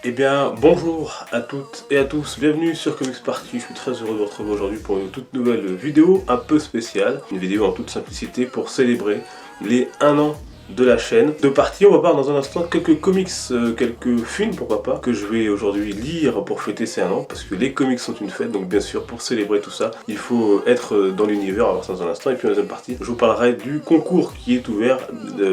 Eh bien, bonjour à toutes et à tous, bienvenue sur Comics Party. Je suis très heureux de vous retrouver aujourd'hui pour une toute nouvelle vidéo un peu spéciale. Une vidéo en toute simplicité pour célébrer les 1 an de la chaîne. De partie, on va voir dans un instant quelques comics, quelques films pourquoi pas, que je vais aujourd'hui lire pour fêter ces 1 an, parce que les comics sont une fête, donc bien sûr pour célébrer tout ça, il faut être dans l'univers, on va voir ça dans un instant. Et puis en deuxième partie, je vous parlerai du concours qui est ouvert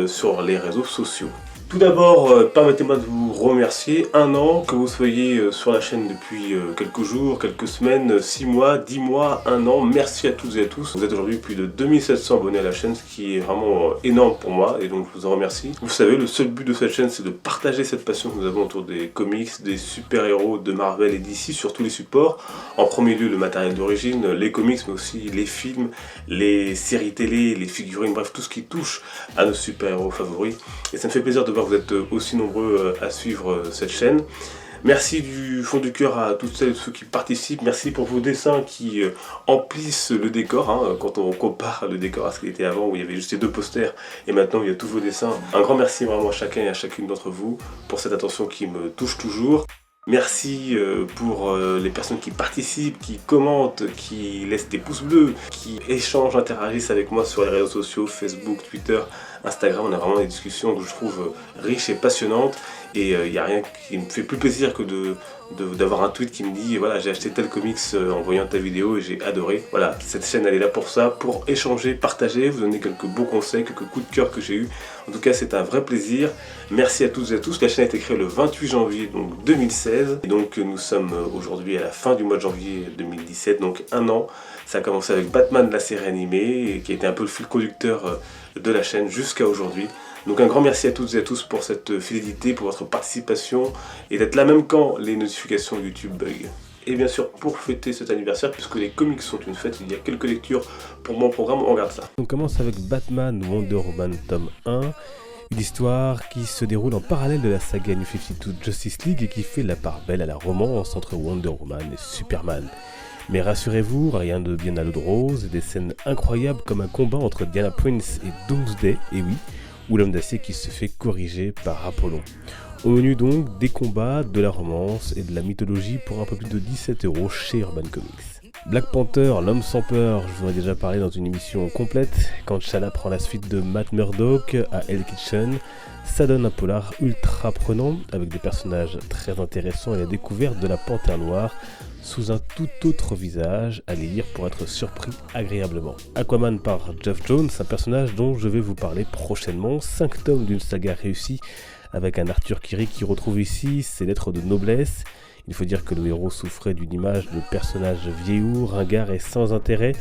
sur les réseaux sociaux. Tout d'abord, permettez-moi de vous remercier. 1 an, que vous soyez sur la chaîne depuis quelques jours, quelques semaines, 6 mois, 10 mois, 1 an. Merci à toutes et à tous. Vous êtes aujourd'hui plus de 2700 abonnés à la chaîne, ce qui est vraiment énorme pour moi et donc je vous en remercie. Vous savez, le seul but de cette chaîne, c'est de partager cette passion que nous avons autour des comics, des super-héros de Marvel et DC sur tous les supports. En premier lieu, le matériel d'origine, les comics, mais aussi les films, les séries télé, les figurines, bref, tout ce qui touche à nos super-héros favoris. Et ça me fait plaisir de voir que vous êtes aussi nombreux à suivre cette chaîne. Merci du fond du cœur à toutes celles et ceux qui participent. Merci pour vos dessins qui emplissent le décor. Hein, quand on compare le décor à ce qu'il était avant, où il y avait juste les 2 posters, et maintenant il y a tous vos dessins. Un grand merci vraiment à chacun et à chacune d'entre vous pour cette attention qui me touche toujours. Merci pour les personnes qui participent, qui commentent, qui laissent des pouces bleus, qui échangent, interagissent avec moi sur les réseaux sociaux, Facebook, Twitter, Instagram. On a vraiment des discussions que je trouve riches et passionnantes. Et il n'y a rien qui me fait plus plaisir que d'avoir un tweet qui me dit voilà, j'ai acheté tel comics en voyant ta vidéo et j'ai adoré. Voilà, cette chaîne elle est là pour ça, pour échanger, partager, vous donner quelques beaux conseils, quelques coups de cœur que j'ai eu. En tout cas, c'est un vrai plaisir. Merci à toutes et à tous. La chaîne a été créée le 28 janvier donc 2016. Et donc nous sommes aujourd'hui à la fin du mois de janvier 2017, donc 1 an. Ça a commencé avec Batman, la série animée, qui a été un peu le fil conducteur de la chaîne jusqu'à aujourd'hui. Donc un grand merci à toutes et à tous pour cette fidélité, pour votre participation et d'être là même quand les notifications YouTube bug. Et bien sûr, pour fêter cet anniversaire, puisque les comics sont une fête, il y a quelques lectures pour mon programme, on regarde ça. On commence avec Batman Wonder Woman tome 1, une histoire qui se déroule en parallèle de la saga New 52 Justice League et qui fait la part belle à la romance entre Wonder Woman et Superman. Mais rassurez-vous, rien de bien à l'eau de rose, des scènes incroyables comme un combat entre Diana Prince et Doomsday, et oui, ou l'homme d'acier qui se fait corriger par Apollon. Au menu donc, des combats, de la romance et de la mythologie pour un peu plus de 17 € chez Urban Comics. Black Panther, l'homme sans peur, je vous en ai déjà parlé dans une émission complète, quand T'Challa prend la suite de Matt Murdock à Hell Kitchen, ça donne un polar ultra prenant avec des personnages très intéressants et la découverte de la Panthère Noire sous un tout autre visage à lire pour être surpris agréablement. Aquaman par Geoff Johns, un personnage dont je vais vous parler prochainement, 5 tomes d'une saga réussie avec un Arthur Curry qui retrouve ici ses lettres de noblesse. Il faut dire que le héros souffrait d'une image de personnage vieilloux, ringard et sans intérêt.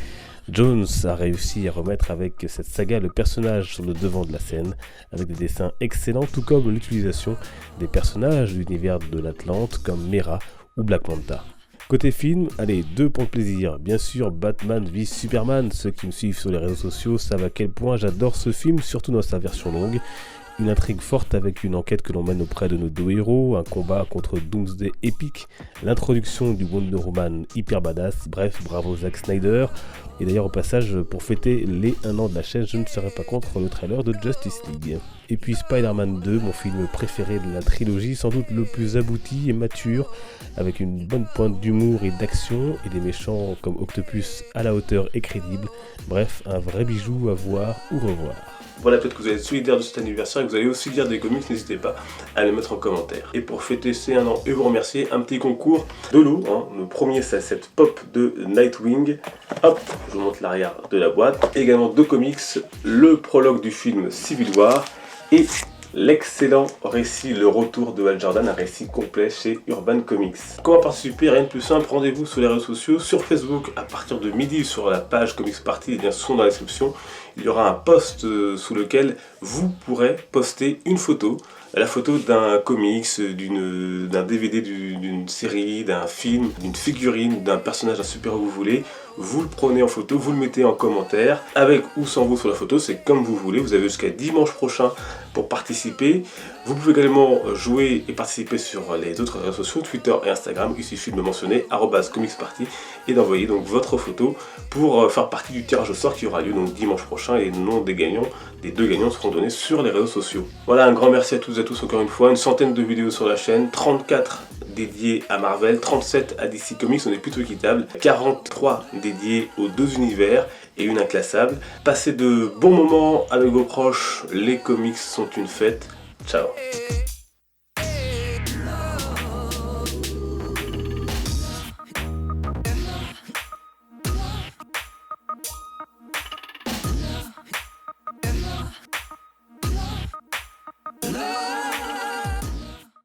Jones a réussi à remettre avec cette saga le personnage sur le devant de la scène, avec des dessins excellents, tout comme l'utilisation des personnages de l'univers de l'Atlante comme Mera ou Black Manta. Côté film, allez, 2 points de plaisir. Bien sûr, Batman v Superman. Ceux qui me suivent sur les réseaux sociaux savent à quel point j'adore ce film, surtout dans sa version longue. Une intrigue forte avec une enquête que l'on mène auprès de nos 2 héros, un combat contre Doomsday épique, l'introduction du Wonder Woman hyper badass, bref, bravo Zack Snyder. Et d'ailleurs au passage, pour fêter les 1 an de la chaîne, je ne serai pas contre le trailer de Justice League. Et puis Spider-Man 2, mon film préféré de la trilogie, sans doute le plus abouti et mature, avec une bonne pointe d'humour et d'action, et des méchants comme Octopus à la hauteur et crédible. Bref, un vrai bijou à voir ou revoir. Voilà, peut-être que vous êtes solidaire de cet anniversaire et que vous allez aussi lire des comics, n'hésitez pas à les mettre en commentaire. Et pour fêter ces 1 an et vous remercier, un petit concours de lot. Hein. Le premier, c'est cette pop de Nightwing. Hop, je vous montre l'arrière de la boîte. Également 2 comics, le prologue du film Civil War et l'excellent récit Le Retour de Hal Jordan, un récit complet chez Urban Comics. Comment participer? Rien de plus simple, rendez-vous sur les réseaux sociaux, sur Facebook à partir de midi sur la page Comics Party, les liens sont dans la description. Il y aura un post sous lequel vous pourrez poster une photo. La photo d'un comics, d'un DVD d'une série, d'un film, d'une figurine, d'un personnage, d'un super-héros que vous voulez. vous le prenez en photo, vous le mettez en commentaire, avec ou sans vous sur la photo, c'est comme vous voulez. Vous avez jusqu'à dimanche prochain pour participer. Vous pouvez également jouer et participer sur les autres réseaux sociaux, Twitter et Instagram. Il suffit de me mentionner @comicsparty et d'envoyer donc votre photo pour faire partie du tirage au sort qui aura lieu donc dimanche prochain, et le nom des gagnants, les 2 gagnants seront donnés sur les réseaux sociaux. Voilà, un grand merci à toutes et à tous encore une fois, une centaine de vidéos sur la chaîne, 34 dédiées à Marvel, 37 à DC Comics, on est plutôt équitable, 43 dédiés aux 2 univers et une inclassable. Passez de bons moments avec vos proches, les comics sont une fête. Ciao.